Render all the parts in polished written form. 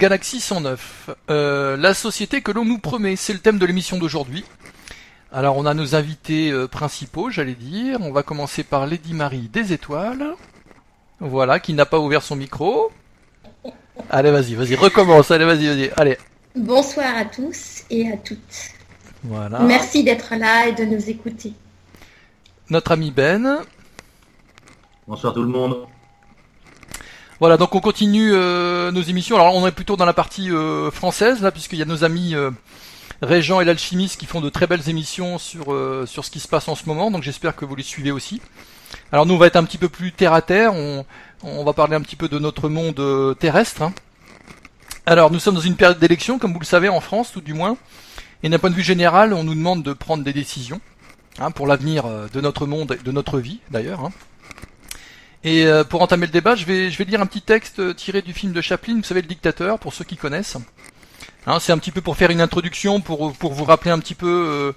Galaxie 109, la société que l'on nous promet, c'est le thème de l'émission d'aujourd'hui. Alors on a nos invités principaux, j'allais dire. On va commencer par Lady Marie des Étoiles. Voilà, qui n'a pas ouvert son micro. Allez, vas-y, recommence. Allez, vas-y. Allez. Bonsoir à tous et à toutes. Voilà. Merci d'être là et de nous écouter. Notre ami Ben. Bonsoir tout le monde. Voilà, donc on continue nos émissions. Alors on est plutôt dans la partie française, là, puisqu'il y a nos amis Régent et l'Alchimiste qui font de très belles émissions sur ce qui se passe en ce moment. Donc j'espère que vous les suivez aussi. Alors nous, on va être un petit peu plus terre à terre. On va parler un petit peu de notre monde terrestre. Hein. Alors nous sommes dans une période d'élection, comme vous le savez, en France, tout du moins. Et d'un point de vue général, on nous demande de prendre des décisions pour l'avenir de notre monde et de notre vie, d'ailleurs. Hein. Et pour entamer le débat, je vais lire un petit texte tiré du film de Chaplin, vous savez, Le Dictateur, pour ceux qui connaissent. Hein, c'est un petit peu pour faire une introduction, pour vous rappeler un petit peu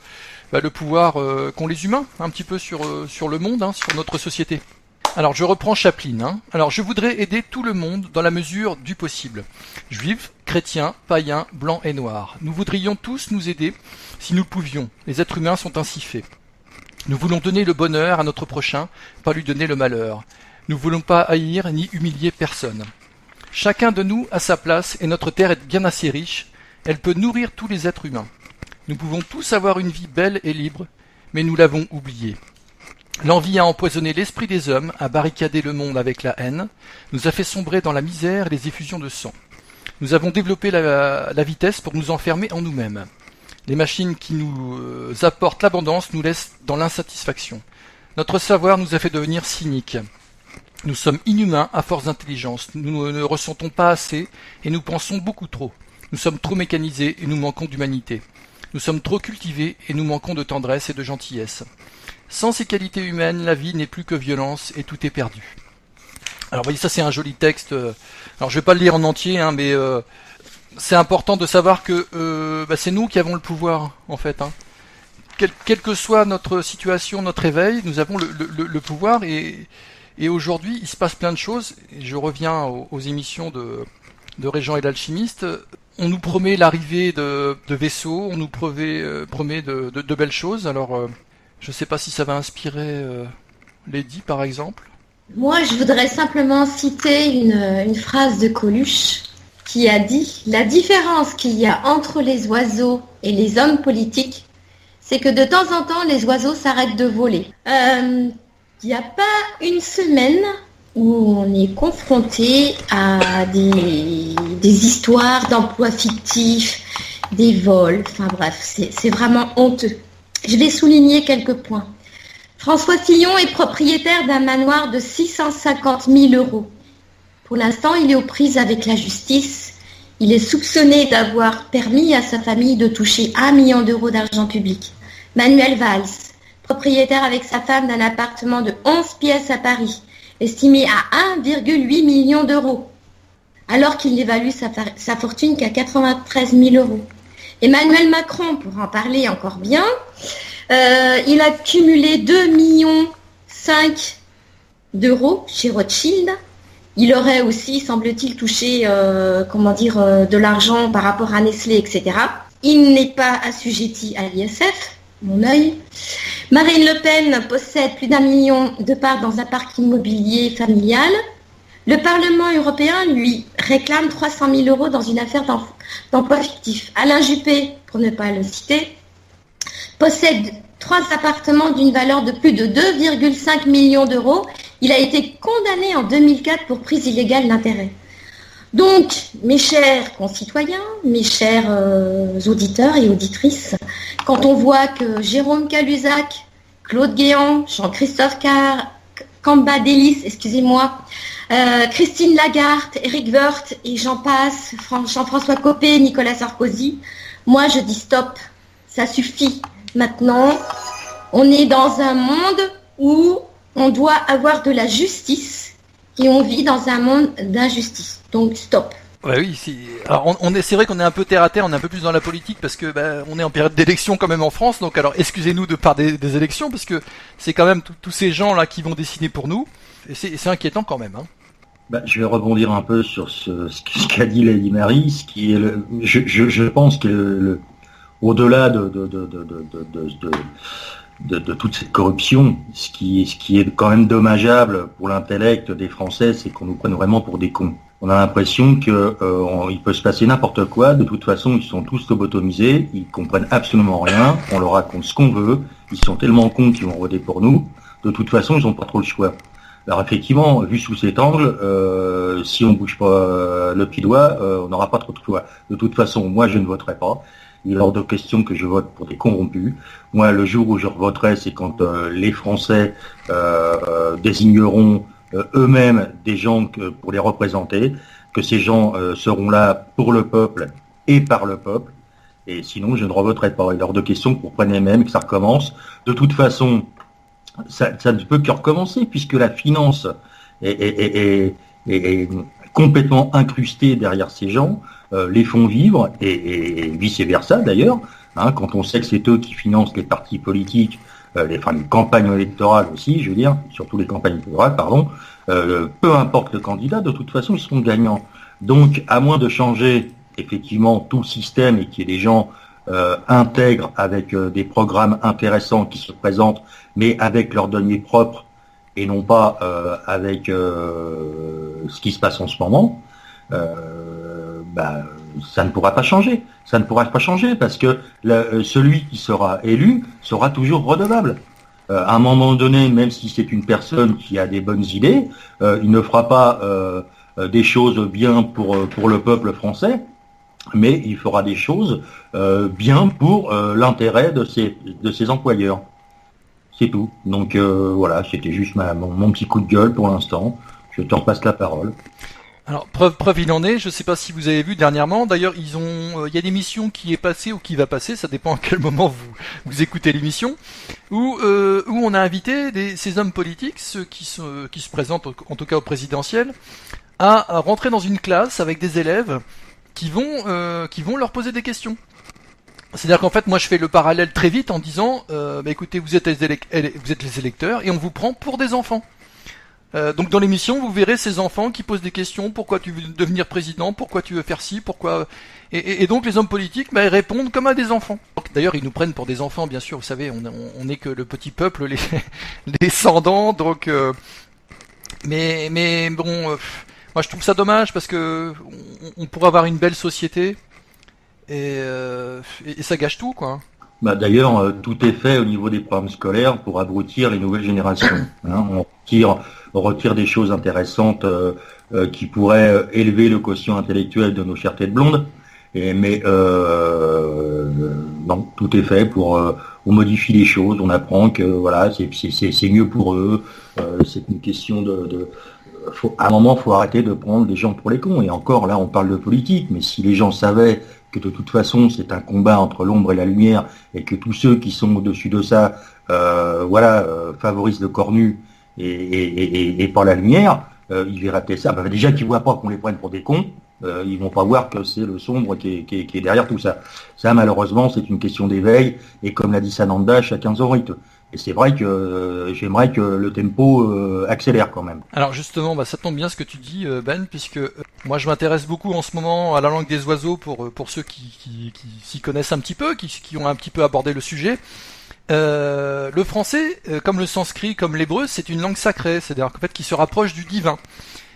le pouvoir qu'ont les humains, un petit peu sur le monde, hein, sur notre société. Alors je reprends Chaplin. Hein. Alors je voudrais aider tout le monde dans la mesure du possible. Juifs, chrétiens, païens, blancs et noirs. Nous voudrions tous nous aider si nous le pouvions. Les êtres humains sont ainsi faits. Nous voulons donner le bonheur à notre prochain, pas lui donner le malheur. Nous ne voulons pas haïr ni humilier personne. Chacun de nous a sa place et notre terre est bien assez riche. Elle peut nourrir tous les êtres humains. Nous pouvons tous avoir une vie belle et libre, mais nous l'avons oubliée. L'envie a empoisonné l'esprit des hommes, a barricadé le monde avec la haine, nous a fait sombrer dans la misère et les effusions de sang. Nous avons développé la vitesse pour nous enfermer en nous-mêmes. Les machines qui nous apportent l'abondance nous laissent dans l'insatisfaction. Notre savoir nous a fait devenir cyniques. Nous sommes inhumains à force d'intelligence, nous ne ressentons pas assez et nous pensons beaucoup trop. Nous sommes trop mécanisés et nous manquons d'humanité. Nous sommes trop cultivés et nous manquons de tendresse et de gentillesse. Sans ces qualités humaines, la vie n'est plus que violence et tout est perdu. Alors vous voyez, ça c'est un joli texte. Alors je vais pas le lire en entier, hein, mais c'est important de savoir que c'est nous qui avons le pouvoir en fait. Hein. Quelle que soit notre situation, notre éveil, nous avons le pouvoir et aujourd'hui, il se passe plein de choses. Je reviens aux émissions de Régent et l'Alchimiste. On nous promet l'arrivée de vaisseaux, on nous promet de belles choses. Alors, je ne sais pas si ça va inspirer Lady, par exemple. Moi, je voudrais simplement citer une phrase de Coluche qui a dit « La différence qu'il y a entre les oiseaux et les hommes politiques, c'est que de temps en temps, les oiseaux s'arrêtent de voler. » Il n'y a pas une semaine où on est confronté à des histoires d'emplois fictifs, des vols, enfin bref, c'est vraiment honteux. Je vais souligner quelques points. François Fillon est propriétaire d'un manoir de 650 000 €. Pour l'instant, il est aux prises avec la justice. Il est soupçonné d'avoir permis à sa famille de toucher 1 million d'euros d'argent public. Manuel Valls, propriétaire avec sa femme d'un appartement de 11 pièces à Paris, estimé à 1,8 million d'euros, alors qu'il évalue sa fortune qu'à 93 000 €. Emmanuel Macron, pour en parler encore bien, il a cumulé 2,5 millions d'euros chez Rothschild. Il aurait aussi, semble-t-il, touché de l'argent par rapport à Nestlé, etc. Il n'est pas assujetti à l'ISF. Mon œil. Marine Le Pen possède plus d'1 million de parts dans un parc immobilier familial. Le Parlement européen lui réclame 300 000 € dans une affaire d'emploi fictif. Alain Juppé, pour ne pas le citer, possède 3 appartements d'une valeur de plus de 2,5 millions d'euros. Il a été condamné en 2004 pour prise illégale d'intérêt. Donc, mes chers concitoyens, mes chers auditeurs et auditrices, quand on voit que Jérôme Caluzac, Claude Guéant, Jean-Christophe Cambadélis, Christine Lagarde, Éric Woerth et j'en passe, Jean-François Copé, Nicolas Sarkozy, moi je dis stop, ça suffit. Maintenant, on est dans un monde où on doit avoir de la justice et on vit dans un monde d'injustice. Donc stop. Ouais, oui, alors c'est vrai qu'on est un peu terre à terre, on est un peu plus dans la politique parce que on est en période d'élection quand même en France. Donc alors excusez-nous de parler des élections parce que c'est quand même tous ces gens là qui vont décider pour nous et c'est inquiétant quand même. Hein. Je vais rebondir un peu sur ce qu'a dit Lady Mary, je pense que au-delà de toute cette corruption, ce qui est quand même dommageable pour l'intellect des Français, c'est qu'on nous prenne vraiment pour des cons. On a l'impression il peut se passer n'importe quoi. De toute façon, ils sont tous lobotomisés, ils comprennent absolument rien. On leur raconte ce qu'on veut. Ils sont tellement cons qu'ils vont voter pour nous. De toute façon, ils n'ont pas trop le choix. Alors effectivement, vu sous cet angle, si on bouge pas le petit doigt, on n'aura pas trop de choix. De toute façon, moi, je ne voterai pas. Il est hors de question que je vote pour des corrompus. Moi, le jour où je voterai, c'est quand les Français désigneront eux-mêmes des gens pour les représenter, que ces gens seront là pour le peuple et par le peuple. Et sinon, je ne revoterai pas. Il est hors de question qu'on prenne les mêmes et que ça recommence. De toute façon, ça ne peut que recommencer puisque la finance est complètement incrustée derrière ces gens, les font vivre et vice-versa d'ailleurs. Quand on sait que c'est eux qui financent les partis politiques, les campagnes électorales aussi, je veux dire, surtout les campagnes électorales, pardon, peu importe le candidat, de toute façon, ils seront gagnants. Donc, à moins de changer effectivement tout le système et qu'il y ait des gens intègres avec des programmes intéressants qui se présentent, mais avec leurs deniers propres et non pas avec ce qui se passe en ce moment, ça ne pourra pas changer. Ça ne pourra pas changer parce que celui qui sera élu sera toujours redevable. À un moment donné, même si c'est une personne qui a des bonnes idées, il ne fera pas des choses bien pour le peuple français, mais il fera des choses bien pour l'intérêt de ses employeurs. C'est tout. Donc voilà, c'était juste mon petit coup de gueule pour l'instant. Je te repasse la parole. Alors preuve il en est, je sais pas si vous avez vu dernièrement, d'ailleurs il y a une émission qui est passée ou qui va passer, ça dépend à quel moment vous écoutez l'émission, où on a invité ces hommes politiques, ceux qui se présentent en tout cas au présidentiel, à rentrer dans une classe avec des élèves qui vont leur poser des questions. C'est-à-dire qu'en fait moi je fais le parallèle très vite en disant écoutez, vous êtes les électeurs et on vous prend pour des enfants. Donc dans l'émission, vous verrez ces enfants qui posent des questions. Pourquoi tu veux devenir président? Pourquoi tu veux faire ci? Pourquoi? Et donc les hommes politiques, ils répondent comme à des enfants. D'ailleurs, ils nous prennent pour des enfants, bien sûr. Vous savez, on n'est que le petit peuple, les descendants. Donc, mais bon, moi je trouve ça dommage parce que on pourrait avoir une belle société et ça gâche tout, quoi. D'ailleurs, tout est fait au niveau des programmes scolaires pour abrutir les nouvelles générations. On retire des choses intéressantes qui pourraient élever le quotient intellectuel de nos chères têtes blondes. Mais non, tout est fait on modifie les choses, on apprend que voilà, c'est mieux pour eux. C'est une question à un moment, faut arrêter de prendre les gens pour les cons. Et encore, là, on parle de politique, mais si les gens savaient que de toute façon, c'est un combat entre l'ombre et la lumière, et que tous ceux qui sont au-dessus de ça, favorisent le corps nu et pas la lumière, ils verraient peut-être ça. Déjà qu'ils voient pas qu'on les prenne pour des cons, ils vont pas voir que c'est le sombre qui est derrière tout ça. Ça, malheureusement, c'est une question d'éveil, et comme l'a dit Sananda, chacun son rythme. Et c'est vrai que j'aimerais que le tempo accélère quand même. Alors justement, ça tombe bien ce que tu dis, Ben, puisque moi je m'intéresse beaucoup en ce moment à la langue des oiseaux pour ceux qui s'y connaissent un petit peu, qui ont un petit peu abordé le sujet. Le français, comme le sanskrit, comme l'hébreu, c'est une langue sacrée, c'est-à-dire qu'en fait qui se rapproche du divin.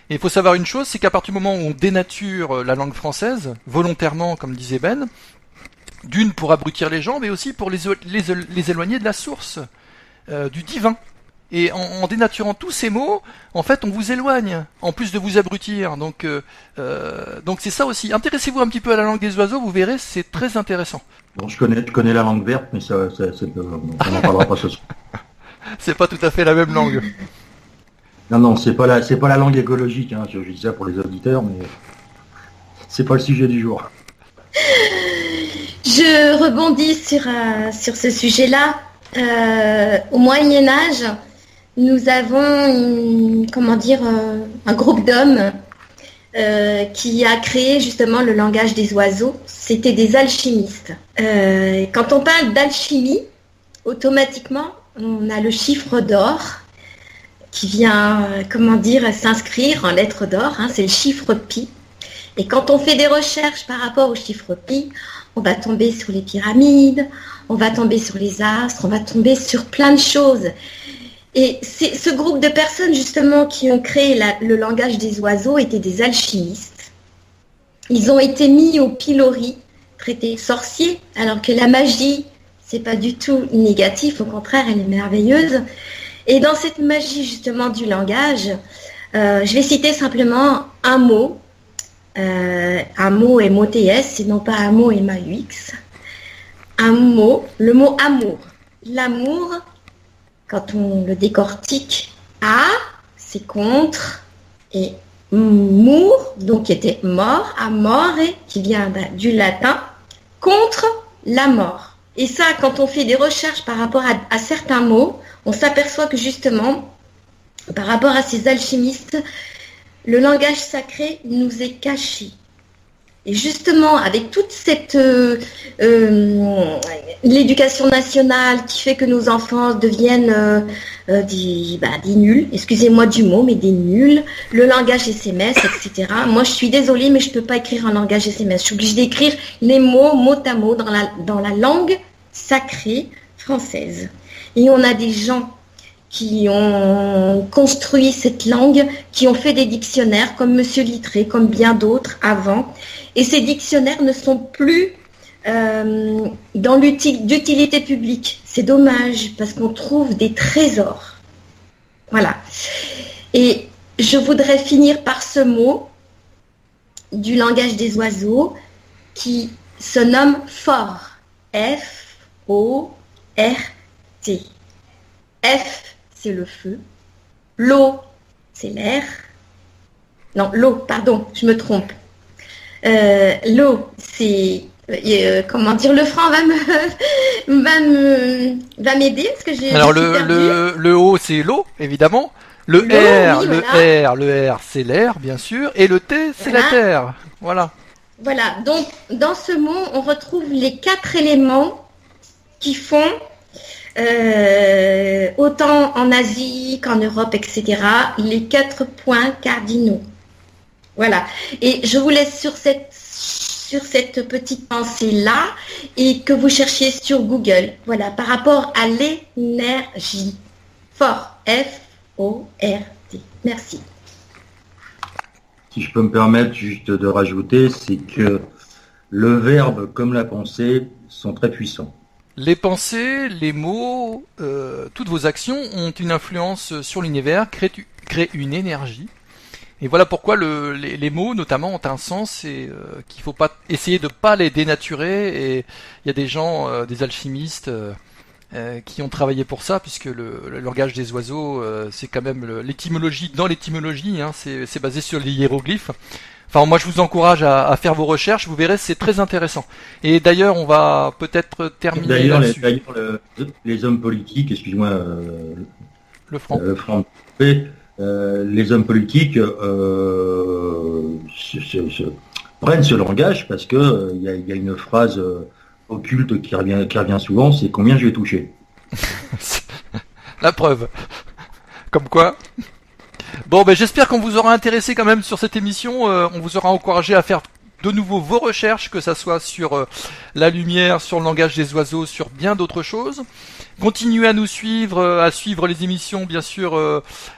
Et il faut savoir une chose, c'est qu'à partir du moment où on dénature la langue française, volontairement, comme disait Ben, d'une pour abrutir les gens, mais aussi pour les éloigner de la source, du divin. Et en dénaturant tous ces mots, en fait, on vous éloigne, en plus de vous abrutir. Donc c'est ça aussi. Intéressez-vous un petit peu à la langue des oiseaux, vous verrez, c'est très intéressant. Bon, je connais la langue verte, mais on n'en parlera pas ce soir. C'est pas tout à fait la même langue. Non, c'est pas la langue écologique. Je dis ça pour les auditeurs, mais c'est pas le sujet du jour. Je rebondis sur ce sujet-là. Au Moyen-Âge, nous avons un groupe d'hommes qui a créé justement le langage des oiseaux. C'était des alchimistes. Quand on parle d'alchimie, automatiquement, on a le chiffre d'or. qui vient, s'inscrire en lettres d'or, hein, c'est le chiffre pi. Et quand on fait des recherches par rapport au chiffre pi, on va tomber sur les pyramides, on va tomber sur les astres, on va tomber sur plein de choses. Et c'est ce groupe de personnes justement qui ont créé le langage des oiseaux étaient des alchimistes. Ils ont été mis au pilori, traités de sorciers, alors que la magie, c'est pas du tout négatif, au contraire, elle est merveilleuse. Et dans cette magie justement du langage, je vais citer simplement un mot MOTS, et non pas un mot MAUX. Un mot, le mot amour. L'amour, quand on le décortique, A, c'est contre, et mour, donc qui était mort, amore, qui vient du latin, contre la mort. Et ça, quand on fait des recherches par rapport à certains mots, on s'aperçoit que justement, par rapport à ces alchimistes, le langage sacré nous est caché. Et justement, avec toute cette l'éducation nationale qui fait que nos enfants deviennent des nuls, excusez-moi du mot, mais des nuls, le langage SMS, etc. Moi, je suis désolée, mais je ne peux pas écrire un langage SMS. Je suis obligée d'écrire les mots mot à mot dans la langue sacrée française. Et on a des gens qui ont construit cette langue, qui ont fait des dictionnaires comme Monsieur Littré, comme bien d'autres avant. Et ces dictionnaires ne sont plus d'utilité publique. C'est dommage parce qu'on trouve des trésors. Voilà. Et je voudrais finir par ce mot du langage des oiseaux qui se nomme fort. F-O-R-T. F, c'est le feu. L'eau, c'est l'air. Non, l'eau, pardon, je me trompe. L'eau, c'est... le franc va m'aider parce que j'ai... Alors le O, c'est l'eau, évidemment. Le R, c'est l'air, bien sûr. Et le T, c'est la terre. Voilà. Voilà, donc dans ce mot, on retrouve les 4 éléments qui font... autant en Asie qu'en Europe, etc., les 4 points cardinaux. Voilà. Et je vous laisse sur cette petite pensée-là et que vous cherchiez sur Google. Voilà, par rapport à l'énergie. Fort. F-O-R-T. Merci. Si je peux me permettre juste de rajouter, c'est que le verbe comme la pensée sont très puissants. Les pensées, les mots, toutes vos actions ont une influence sur l'univers, créent une énergie. Et voilà pourquoi les mots, notamment, ont un sens et qu'il faut pas essayer de pas les dénaturer. Et il y a des gens, des alchimistes, qui ont travaillé pour ça, puisque le langage des oiseaux, c'est quand même l'étymologie. Dans l'étymologie, hein, c'est basé sur les hiéroglyphes. Enfin, moi, je vous encourage à faire vos recherches. Vous verrez, c'est très intéressant. Et d'ailleurs, on va peut-être terminer là-dessus. D'ailleurs, les hommes politiques, excuse-moi, le franc. Les hommes politiques prennent ce langage parce que il y a une phrase occulte qui revient souvent, c'est combien je vais toucher. La preuve. Comme quoi. Bon, ben j'espère qu'on vous aura intéressé quand même sur cette émission. On vous aura encouragé à faire de nouveau vos recherches, que ça soit sur la lumière, sur le langage des oiseaux, sur bien d'autres choses. Continuez à nous suivre, à suivre les émissions bien sûr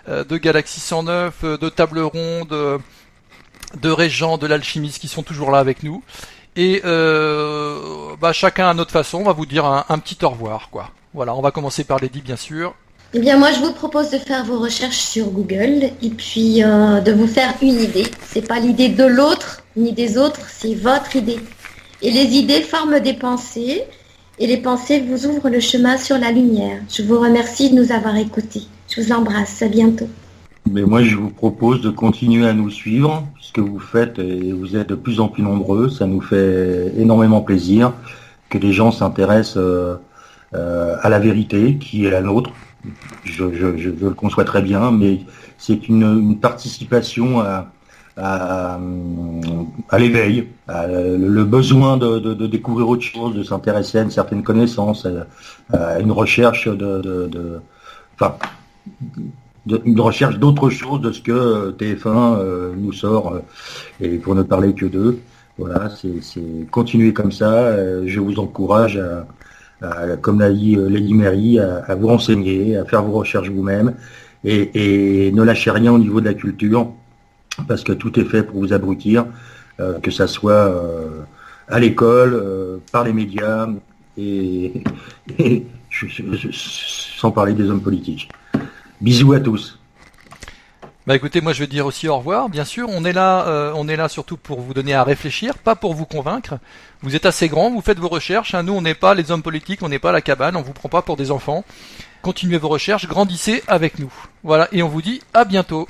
de Galaxie 109, de Table Ronde, de Régent, de l'Alchimiste qui sont toujours là avec nous. Et chacun à notre façon, on va vous dire un petit au revoir, quoi. Voilà, on va commencer par Lady bien sûr. Eh bien, moi, je vous propose de faire vos recherches sur Google et puis de vous faire une idée. C'est pas l'idée de l'autre ni des autres, c'est votre idée. Et les idées forment des pensées et les pensées vous ouvrent le chemin sur la lumière. Je vous remercie de nous avoir écoutés. Je vous embrasse. À bientôt. Mais moi, je vous propose de continuer à nous suivre, ce que vous faites et vous êtes de plus en plus nombreux. Ça nous fait énormément plaisir que les gens s'intéressent à la vérité qui est la nôtre. Je le conçois très bien, mais c'est une participation à l'éveil, le besoin de découvrir autre chose, de s'intéresser à une certaine connaissance, à une recherche une recherche d'autre chose de ce que TF1 nous sort, et pour ne parler que d'eux. Voilà, c'est continuer comme ça. Je vous encourage comme l'a dit Lady Mary, à vous renseigner, à faire vos recherches vous-même, et ne lâchez rien au niveau de la culture, parce que tout est fait pour vous abrutir, que ça soit à l'école, par les médias, et sans parler des hommes politiques. Bisous à tous. Bah écoutez, moi je vais dire aussi au revoir. Bien sûr, on est là surtout pour vous donner à réfléchir, pas pour vous convaincre. Vous êtes assez grands, vous faites vos recherches. Nous, on n'est pas les hommes politiques, on n'est pas la cabane, on vous prend pas pour des enfants. Continuez vos recherches, grandissez avec nous. Voilà, et on vous dit à bientôt.